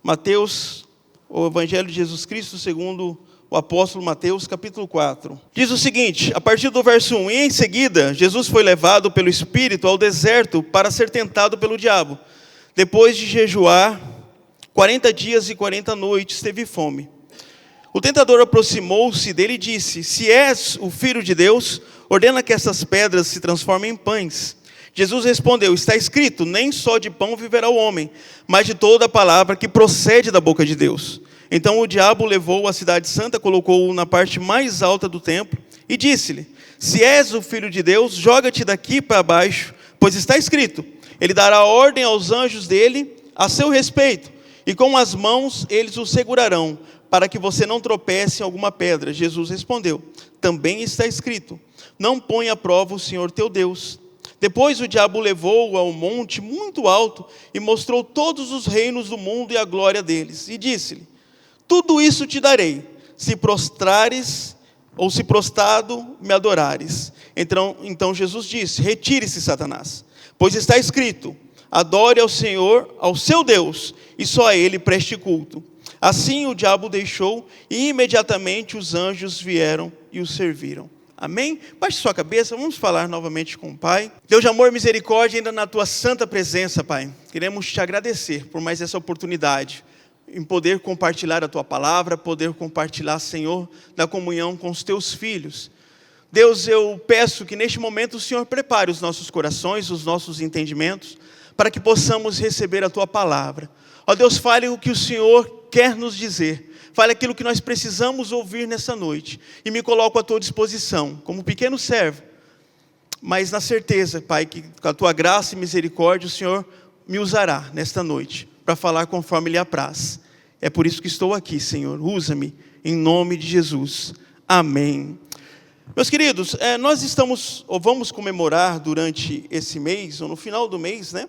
Mateus, o Evangelho de Jesus Cristo segundo o apóstolo Mateus, capítulo 4. Diz o seguinte, a partir do verso 1, e em seguida, Jesus foi levado pelo Espírito ao deserto para ser tentado pelo diabo. Depois de jejuar 40 dias e 40 noites, teve fome. O tentador aproximou-se dele e disse, se és o Filho de Deus, ordena que essas pedras se transformem em pães. Jesus respondeu, está escrito, nem só de pão viverá o homem, mas de toda a palavra que procede da boca de Deus. Então o diabo levou a cidade santa, colocou-o na parte mais alta do templo e disse-lhe, se és o Filho de Deus, joga-te daqui para baixo, pois está escrito, ele dará ordem aos anjos dele a seu respeito, e com as mãos eles o segurarão, para que você não tropece em alguma pedra. Jesus respondeu, também está escrito, não põe à prova o Senhor teu Deus. Depois o diabo levou-o a um monte muito alto e mostrou todos os reinos do mundo e a glória deles. E disse-lhe, tudo isso te darei, se prostrares ou se prostrado me adorares. Então Jesus disse, retire-se, Satanás, pois está escrito, adore ao Senhor, ao seu Deus, e só a ele preste culto. Assim o diabo deixou e imediatamente os anjos vieram e o serviram. Amém? Baixe sua cabeça, vamos falar novamente com o Pai. Deus de amor e misericórdia, ainda na tua santa presença, Pai. Queremos te agradecer por mais essa oportunidade, em poder compartilhar a tua palavra, poder compartilhar, Senhor, da comunhão com os teus filhos. Deus, eu peço que neste momento o Senhor prepare os nossos corações, os nossos entendimentos, para que possamos receber a tua palavra. Ó Deus, fale o que o Senhor quer nos dizer. Fale aquilo que nós precisamos ouvir nessa noite. E me coloco à tua disposição, como pequeno servo. Mas na certeza, Pai, que com a tua graça e misericórdia, o Senhor me usará nesta noite, para falar conforme lhe apraz. É por isso que estou aqui, Senhor. Usa-me, em nome de Jesus. Amém. Meus queridos, nós vamos comemorar durante esse mês, ou no final do mês, né,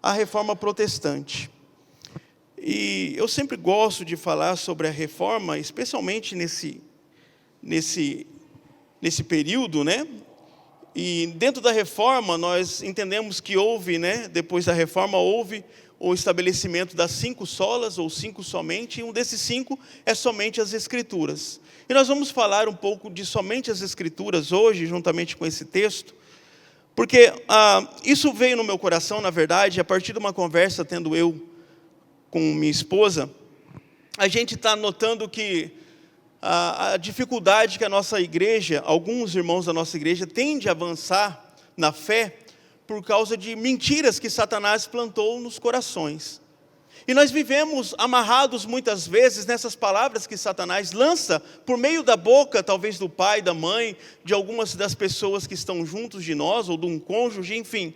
a Reforma Protestante. E eu sempre gosto de falar sobre a Reforma, especialmente nesse período, né? E dentro da Reforma nós entendemos que houve, né? Depois da Reforma houve o estabelecimento das 5 solas, ou 5 somente, e um desses 5 é somente as Escrituras. E nós vamos falar um pouco de somente as Escrituras hoje, juntamente com esse texto, porque isso veio no meu coração, na verdade, a partir de uma conversa tendo eu com minha esposa. A gente está notando que a dificuldade que a nossa igreja, alguns irmãos da nossa igreja, tende a avançar na fé por causa de mentiras que Satanás plantou nos corações. E nós vivemos amarrados muitas vezes nessas palavras que Satanás lança por meio da boca, talvez do pai, da mãe, de algumas das pessoas que estão juntos de nós, ou de um cônjuge, enfim.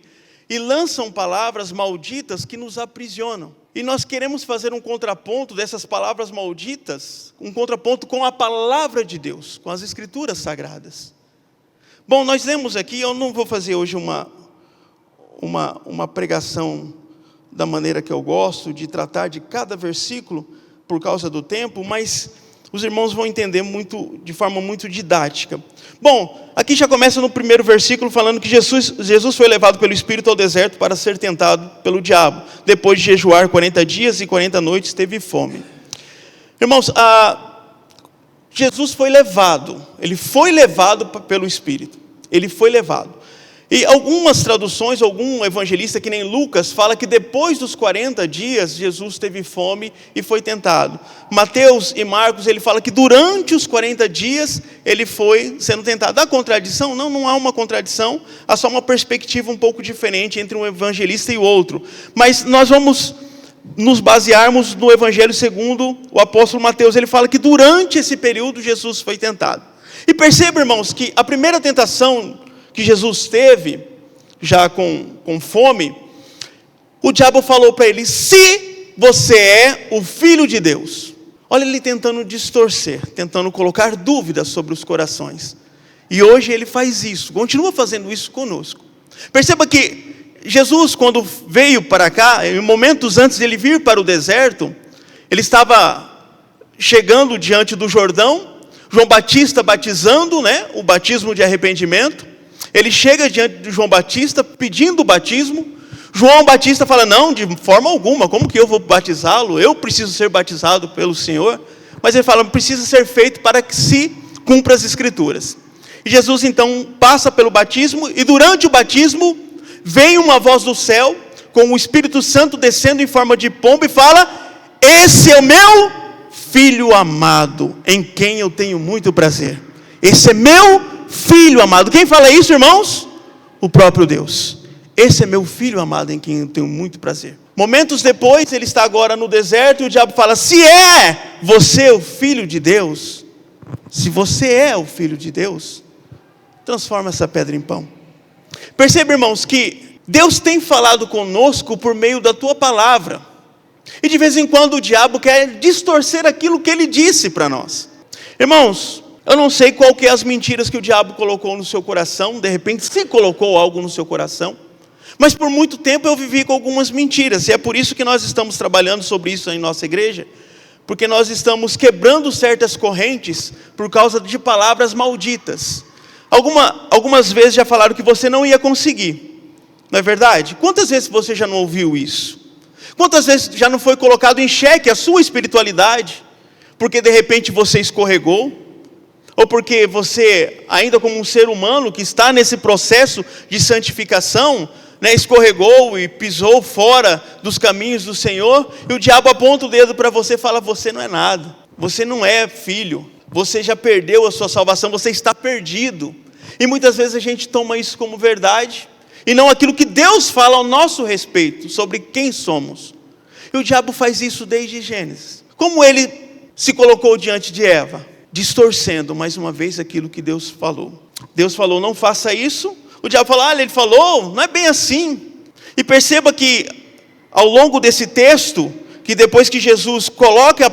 E lançam palavras malditas que nos aprisionam. E nós queremos fazer um contraponto dessas palavras malditas, um contraponto com a palavra de Deus, com as Escrituras Sagradas. Bom, nós lemos aqui, eu não vou fazer hoje uma pregação da maneira que eu gosto, de tratar de cada versículo, por causa do tempo, mas os irmãos vão entender de forma muito didática. Bom, aqui já começa no primeiro versículo falando que Jesus foi levado pelo Espírito ao deserto para ser tentado pelo diabo. Depois de jejuar 40 dias e 40 noites, teve fome. Irmãos, Jesus foi levado. Ele foi levado pelo Espírito. Ele foi levado. E algumas traduções, algum evangelista que nem Lucas, fala que depois dos 40 dias, Jesus teve fome e foi tentado. Mateus e Marcos, ele fala que durante os 40 dias, ele foi sendo tentado. Há contradição? Não há uma contradição, há só uma perspectiva um pouco diferente entre um evangelista e o outro. Mas nós vamos nos basearmos no evangelho segundo o apóstolo Mateus. Ele fala que durante esse período, Jesus foi tentado. E perceba, irmãos, que a primeira tentação que Jesus teve, já com fome, o diabo falou para ele, se você é o Filho de Deus. Olha ele tentando distorcer, tentando colocar dúvidas sobre os corações. E hoje ele faz isso, continua fazendo isso conosco. Perceba que Jesus, quando veio para cá, em momentos antes de ele vir para o deserto, ele estava chegando diante do Jordão, João Batista batizando, né, o batismo de arrependimento. Ele chega diante de João Batista pedindo o batismo. João Batista fala, não, de forma alguma, como que eu vou batizá-lo? Eu preciso ser batizado pelo Senhor. Mas ele fala, precisa ser feito para que se cumpra as Escrituras. E Jesus então passa pelo batismo, e durante o batismo, vem uma voz do céu, com o Espírito Santo descendo em forma de pomba, e fala, esse é o meu Filho amado, em quem eu tenho muito prazer. Esse é meu Filho amado. Quem fala isso, irmãos? O próprio Deus. Esse é meu Filho amado, em quem eu tenho muito prazer. Momentos depois, ele está agora no deserto, e o diabo fala, se é você o Filho de Deus, se você é o Filho de Deus, transforma essa pedra em pão. Perceba, irmãos, que Deus tem falado conosco por meio da tua palavra. E de vez em quando o diabo quer distorcer aquilo que ele disse para nós. Irmãos, eu não sei qual que é as mentiras que o diabo colocou no seu coração. De repente, se colocou algo no seu coração. Mas por muito tempo eu vivi com algumas mentiras. E é por isso que nós estamos trabalhando sobre isso em nossa igreja. Porque nós estamos quebrando certas correntes por causa de palavras malditas. Algumas vezes já falaram que você não ia conseguir. Não é verdade? Quantas vezes você já não ouviu isso? Quantas vezes já não foi colocado em xeque a sua espiritualidade? Porque de repente você escorregou? Ou porque você, ainda como um ser humano que está nesse processo de santificação, escorregou e pisou fora dos caminhos do Senhor, e o diabo aponta o dedo para você e fala, você não é nada, você não é filho, você já perdeu a sua salvação, você está perdido. E muitas vezes a gente toma isso como verdade, e não aquilo que Deus fala ao nosso respeito, sobre quem somos. E o diabo faz isso desde Gênesis. Como ele se colocou diante de Eva? Distorcendo mais uma vez aquilo que Deus falou. Deus falou, não faça isso. O diabo falou, ele falou, não é bem assim. E perceba que ao longo desse texto, que depois que Jesus coloca a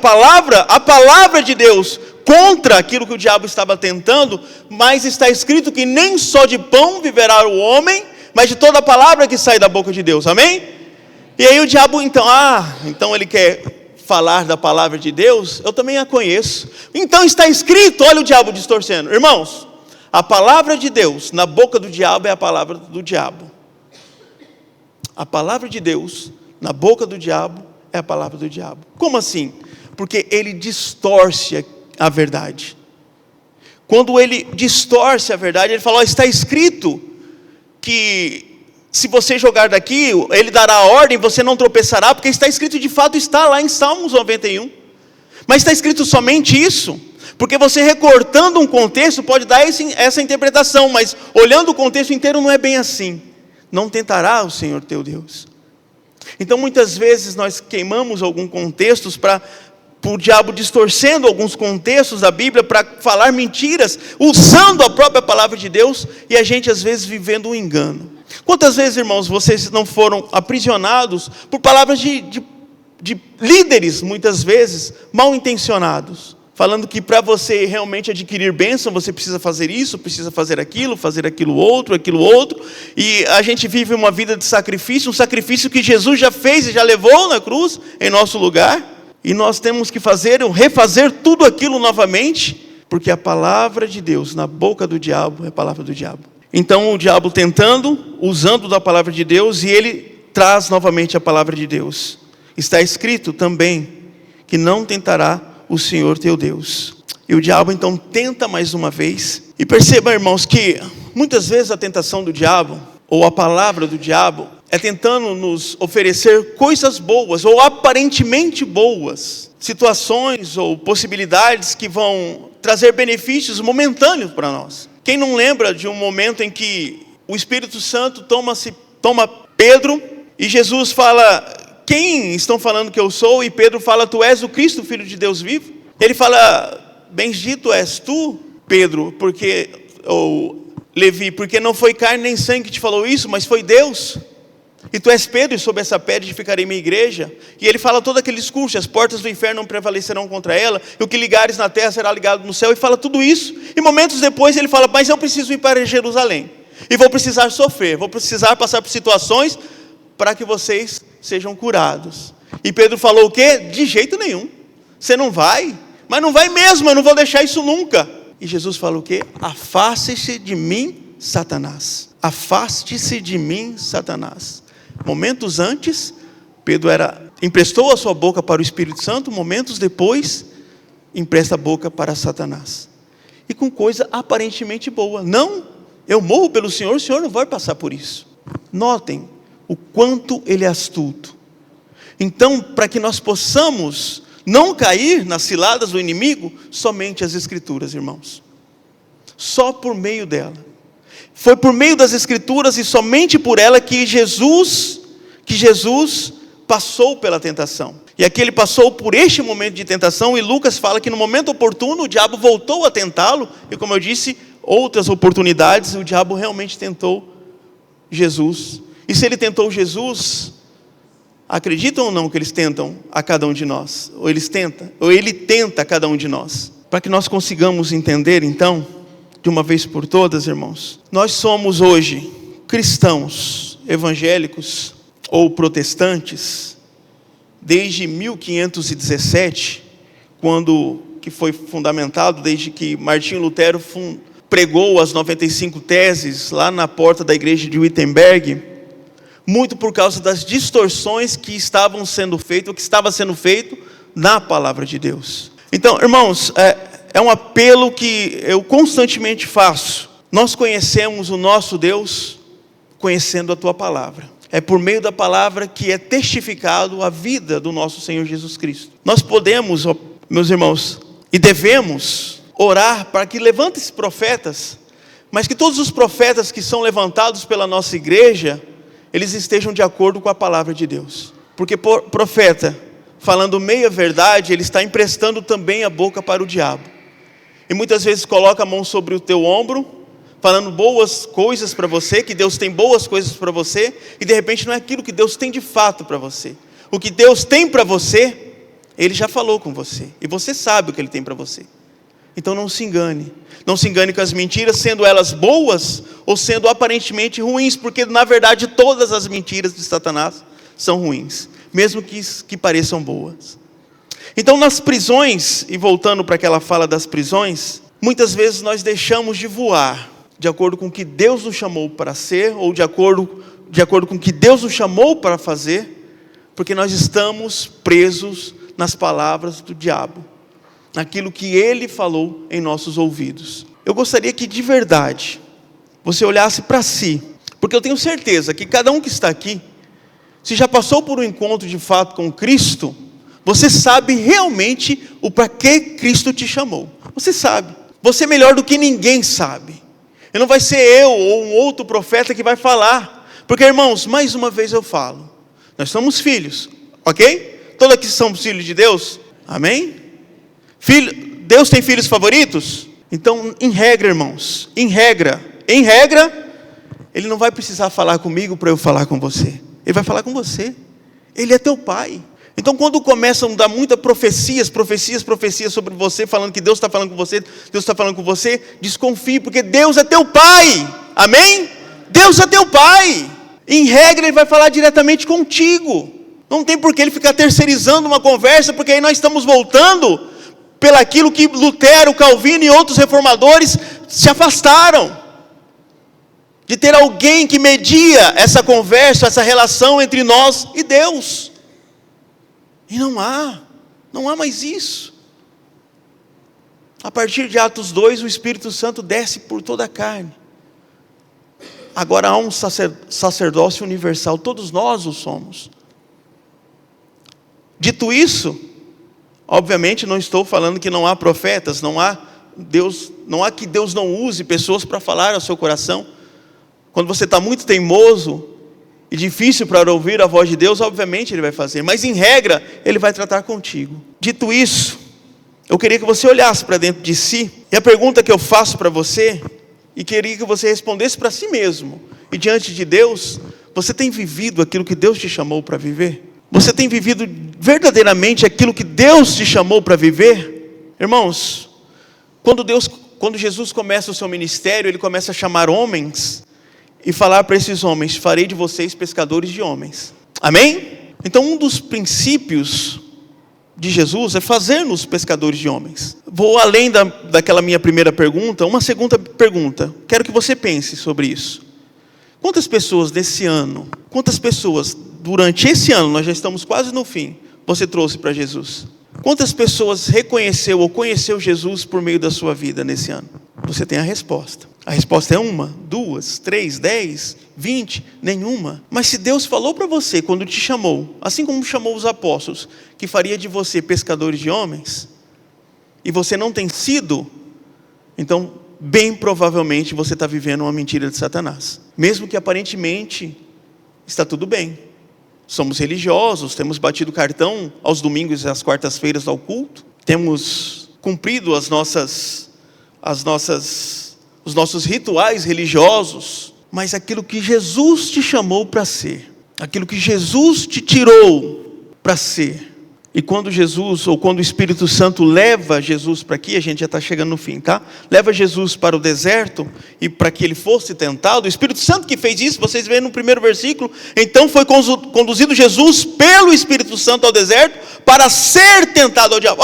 palavra de Deus contra aquilo que o diabo estava tentando, mas está escrito que nem só de pão viverá o homem, mas de toda a palavra que sai da boca de Deus, amém? E aí o diabo então ele quer falar da palavra de Deus, eu também a conheço. Então está escrito, olha o diabo distorcendo. Irmãos, a palavra de Deus na boca do diabo é a palavra do diabo. A palavra de Deus na boca do diabo é a palavra do diabo. Como assim? Porque ele distorce a verdade. Quando ele distorce a verdade, ele fala, está escrito que se você jogar daqui, ele dará a ordem, você não tropeçará, porque está escrito, de fato está lá em Salmos 91. Mas está escrito somente isso? Porque você recortando um contexto pode dar essa interpretação, mas olhando o contexto inteiro não é bem assim. Não tentará o Senhor teu Deus. Então muitas vezes nós queimamos alguns contextos para o diabo distorcendo alguns contextos da Bíblia para falar mentiras, usando a própria palavra de Deus, e a gente às vezes vivendo um engano. Quantas vezes, irmãos, vocês não foram aprisionados por palavras de líderes, muitas vezes, mal intencionados, falando que para você realmente adquirir bênção, você precisa fazer isso, precisa fazer aquilo outro, e a gente vive uma vida de sacrifício, um sacrifício que Jesus já fez e já levou na cruz, em nosso lugar, e nós temos que refazer tudo aquilo novamente, porque a palavra de Deus na boca do diabo é a palavra do diabo. Então o diabo tentando, usando da palavra de Deus, e ele traz novamente a palavra de Deus. Está escrito também que não tentará o Senhor teu Deus. E o diabo então tenta mais uma vez. E perceba, irmãos, que muitas vezes a tentação do diabo, ou a palavra do diabo, é tentando nos oferecer coisas boas, ou aparentemente boas, situações ou possibilidades que vão trazer benefícios momentâneos para nós. Quem não lembra de um momento em que o Espírito Santo toma Pedro, e Jesus fala, quem estão falando que eu sou? E Pedro fala, tu és o Cristo, Filho de Deus vivo. Ele fala, bendito és tu, Pedro, ou Levi, porque não foi carne nem sangue que te falou isso, mas foi Deus. E tu és Pedro, e sobre essa pedra edificarei minha igreja. E ele fala todo aquele discurso, as portas do inferno não prevalecerão contra ela, e o que ligares na terra será ligado no céu, e fala tudo isso. E momentos depois ele fala, mas eu preciso ir para Jerusalém, e vou precisar sofrer, vou precisar passar por situações, para que vocês sejam curados. E Pedro falou o quê? De jeito nenhum, você não vai, mas não vai mesmo, eu não vou deixar isso nunca. E Jesus fala o quê? Afaste-se de mim, Satanás. Afaste-se de mim, Satanás. Momentos antes, Pedro emprestou a sua boca para o Espírito Santo, momentos depois, empresta a boca para Satanás. E com coisa aparentemente boa. Não, eu morro pelo Senhor, o Senhor não vai passar por isso. Notem o quanto ele é astuto. Então, para que nós possamos não cair nas ciladas do inimigo, somente as Escrituras, irmãos. Só por meio dela. Foi por meio das Escrituras e somente por ela que Jesus passou pela tentação. E aqui ele passou por este momento de tentação, e Lucas fala que no momento oportuno o diabo voltou a tentá-lo, e como eu disse, outras oportunidades, o diabo realmente tentou Jesus. E se ele tentou Jesus, acreditam ou não que eles tentam a cada um de nós? Ou ele tenta a cada um de nós? Para que nós consigamos entender então, de uma vez por todas, irmãos, nós somos hoje cristãos evangélicos ou protestantes, desde 1517, quando que foi fundamentado, desde que Martinho Lutero pregou as 95 teses lá na porta da igreja de Wittenberg, muito por causa das distorções que estavam sendo feitas, o que estava sendo feito na palavra de Deus. Então, irmãos, é um apelo que eu constantemente faço. Nós conhecemos o nosso Deus conhecendo a tua palavra. É por meio da palavra que é testificado a vida do nosso Senhor Jesus Cristo. Nós podemos, meus irmãos, e devemos orar para que levante-se profetas, mas que todos os profetas que são levantados pela nossa igreja, eles estejam de acordo com a palavra de Deus. Porque profeta, falando meia verdade, ele está emprestando também a boca para o diabo. E muitas vezes coloca a mão sobre o teu ombro, falando boas coisas para você, que Deus tem boas coisas para você, e de repente não é aquilo que Deus tem de fato para você. O que Deus tem para você, Ele já falou com você, e você sabe o que Ele tem para você. Então não se engane com as mentiras, sendo elas boas, ou sendo aparentemente ruins, porque na verdade todas as mentiras de Satanás são ruins, mesmo que pareçam boas. Então nas prisões, e voltando para aquela fala das prisões, muitas vezes nós deixamos de voar, de acordo com o que Deus nos chamou para ser, ou de acordo com o que Deus nos chamou para fazer, porque nós estamos presos nas palavras do diabo, naquilo que ele falou em nossos ouvidos. Eu gostaria que de verdade, você olhasse para si, porque eu tenho certeza que cada um que está aqui, se já passou por um encontro de fato com Cristo, você sabe realmente o para que Cristo te chamou. Você sabe, você melhor do que ninguém sabe. E não vai ser eu ou um outro profeta que vai falar. Porque, irmãos, mais uma vez eu falo, nós somos filhos, ok? Todos aqui somos filhos de Deus, amém? Deus tem filhos favoritos? Então, em regra, irmãos, em regra, Ele não vai precisar falar comigo para eu falar com você. Ele vai falar com você. Ele é teu pai. Então quando começam a dar muitas profecias sobre você, falando que Deus está falando com você, desconfie, porque Deus é teu pai, amém? Deus é teu pai, em regra Ele vai falar diretamente contigo, não tem por que Ele ficar terceirizando uma conversa, porque aí nós estamos voltando pelaquilo que Lutero, Calvino e outros reformadores se afastaram, de ter alguém que media essa conversa, essa relação entre nós e Deus. E não há mais isso. A partir de Atos 2, o Espírito Santo desce por toda a carne. Agora há um sacerdócio universal, todos nós o somos. Dito isso, obviamente não estou falando que não há profetas, não há que Deus não use pessoas para falar ao seu coração. Quando você está muito teimoso e difícil para ouvir a voz de Deus, obviamente Ele vai fazer, mas em regra, Ele vai tratar contigo. Dito isso, eu queria que você olhasse para dentro de si, e a pergunta que eu faço para você, e queria que você respondesse para si mesmo, e diante de Deus, você tem vivido aquilo que Deus te chamou para viver? Você tem vivido verdadeiramente aquilo que Deus te chamou para viver? Irmãos, quando Jesus começa o seu ministério, Ele começa a chamar homens, e falar para esses homens: farei de vocês pescadores de homens, amém? Então um dos princípios de Jesus é fazer-nos pescadores de homens. Vou além daquela minha primeira pergunta, uma segunda pergunta, quero que você pense sobre isso. Quantas pessoas nesse ano, quantas pessoas durante esse ano, nós já estamos quase no fim, você trouxe para Jesus? Quantas pessoas reconheceu ou conheceu Jesus por meio da sua vida nesse ano? Você tem a resposta. A resposta é 1, 2, 3, 10, 20, nenhuma. Mas se Deus falou para você quando te chamou, assim como chamou os apóstolos, que faria de você pescadores de homens, e você não tem sido, então bem provavelmente você está vivendo uma mentira de Satanás. Mesmo que aparentemente está tudo bem. Somos religiosos, temos batido cartão aos domingos e às quartas-feiras ao culto, temos cumprido os nossos rituais religiosos, mas aquilo que Jesus te chamou para ser, aquilo que Jesus te tirou para ser, e quando Jesus, ou quando o Espírito Santo leva Jesus para aqui, a gente já está chegando no fim, tá? Leva Jesus para o deserto, e para que ele fosse tentado, o Espírito Santo que fez isso, vocês veem no primeiro versículo, então foi conduzido Jesus pelo Espírito Santo ao deserto, para ser tentado ao diabo.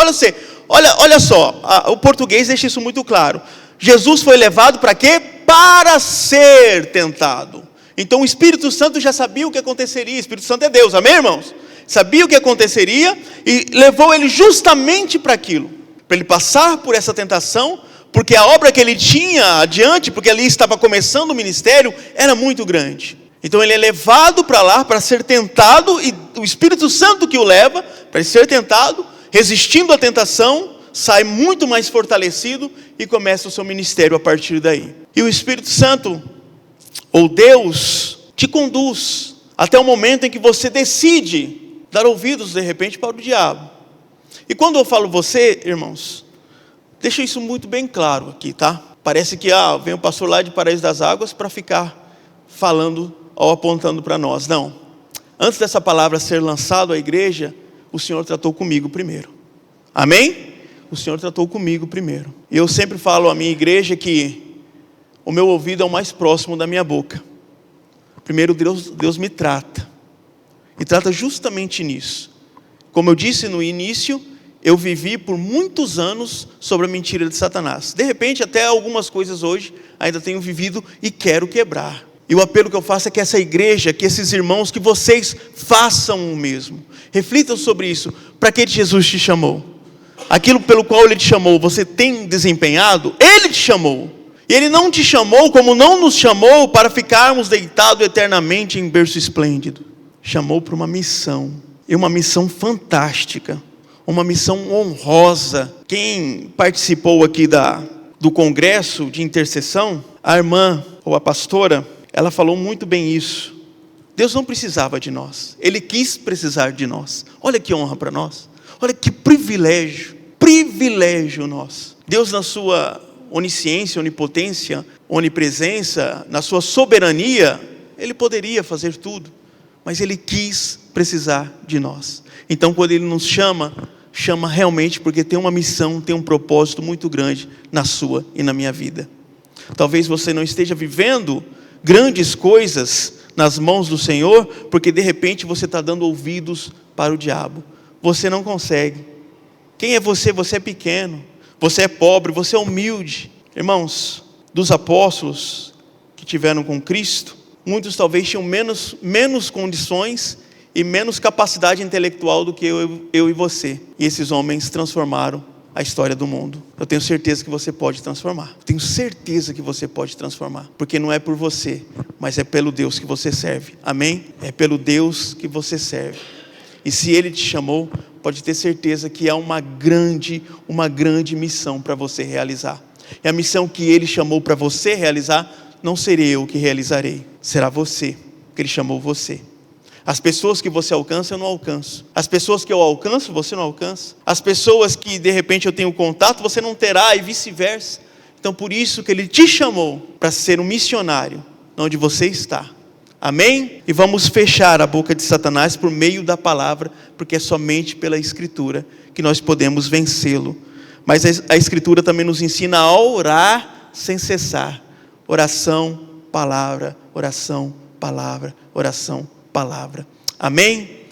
Olha só, o português deixa isso muito claro. Jesus foi levado para quê? Para ser tentado. Então o Espírito Santo já sabia o que aconteceria. O Espírito Santo é Deus, amém, irmãos? Sabia o que aconteceria e levou ele justamente para aquilo, para ele passar por essa tentação, porque a obra que ele tinha adiante, porque ali estava começando o ministério, era muito grande. Então ele é levado para lá para ser tentado, e o Espírito Santo que o leva para ele ser tentado, resistindo à tentação, sai muito mais fortalecido e começa o seu ministério a partir daí. E o Espírito Santo, ou Deus, te conduz até o momento em que você decide dar ouvidos de repente para o diabo. E quando eu falo você, irmãos, deixa isso muito bem claro aqui, tá? Parece que vem o pastor lá de Paraíso das Águas para ficar falando ou apontando para nós. Não. Antes dessa palavra ser lançada à igreja, o Senhor tratou comigo primeiro. Amém? O Senhor tratou comigo primeiro. E eu sempre falo à minha igreja que o meu ouvido é o mais próximo da minha boca. Primeiro Deus me trata. E trata justamente nisso. Como eu disse no início, eu vivi por muitos anos sobre a mentira de Satanás. De repente, até algumas coisas hoje, ainda tenho vivido e quero quebrar. E o apelo que eu faço é que essa igreja, que esses irmãos, que vocês façam o mesmo. Reflitam sobre isso. Para que Jesus te chamou? Aquilo pelo qual Ele te chamou, você tem desempenhado? Ele te chamou. E Ele não te chamou como não nos chamou para ficarmos deitados eternamente em berço esplêndido. Chamou para uma missão, e uma missão fantástica, uma missão honrosa. Quem participou aqui do congresso de intercessão, a irmã ou a pastora, ela falou muito bem isso. Deus não precisava de nós, Ele quis precisar de nós. Olha que honra para nós, olha que privilégio nosso. Deus, na sua onisciência, onipotência, onipresença, na sua soberania, Ele poderia fazer tudo, mas Ele quis precisar de nós. Então quando Ele nos chama realmente porque tem uma missão, tem um propósito muito grande na sua e na minha vida. Talvez você não esteja vivendo grandes coisas nas mãos do Senhor, porque de repente você está dando ouvidos para o diabo. Você não consegue. Quem é você? Você é pequeno, você é pobre, você é humilde. Irmãos, dos apóstolos que tiveram com Cristo, muitos talvez tinham menos condições e menos capacidade intelectual do que eu e você. E esses homens transformaram a história do mundo. Eu tenho certeza que você pode transformar. Eu tenho certeza que você pode transformar. Porque não é por você, mas é pelo Deus que você serve. Amém? É pelo Deus que você serve. E se Ele te chamou, pode ter certeza que há uma grande missão para você realizar. E a missão que Ele chamou para você realizar, não serei eu que realizarei, será você, que Ele chamou você. As pessoas que você alcança, eu não alcanço. As pessoas que eu alcanço, você não alcança. As pessoas que de repente eu tenho contato, você não terá, e vice-versa. Então por isso que Ele te chamou para ser um missionário, onde você está. Amém? E vamos fechar a boca de Satanás por meio da palavra, porque é somente pela Escritura que nós podemos vencê-lo. Mas a Escritura também nos ensina a orar sem cessar. Oração, palavra, oração, palavra, oração, palavra. Amém?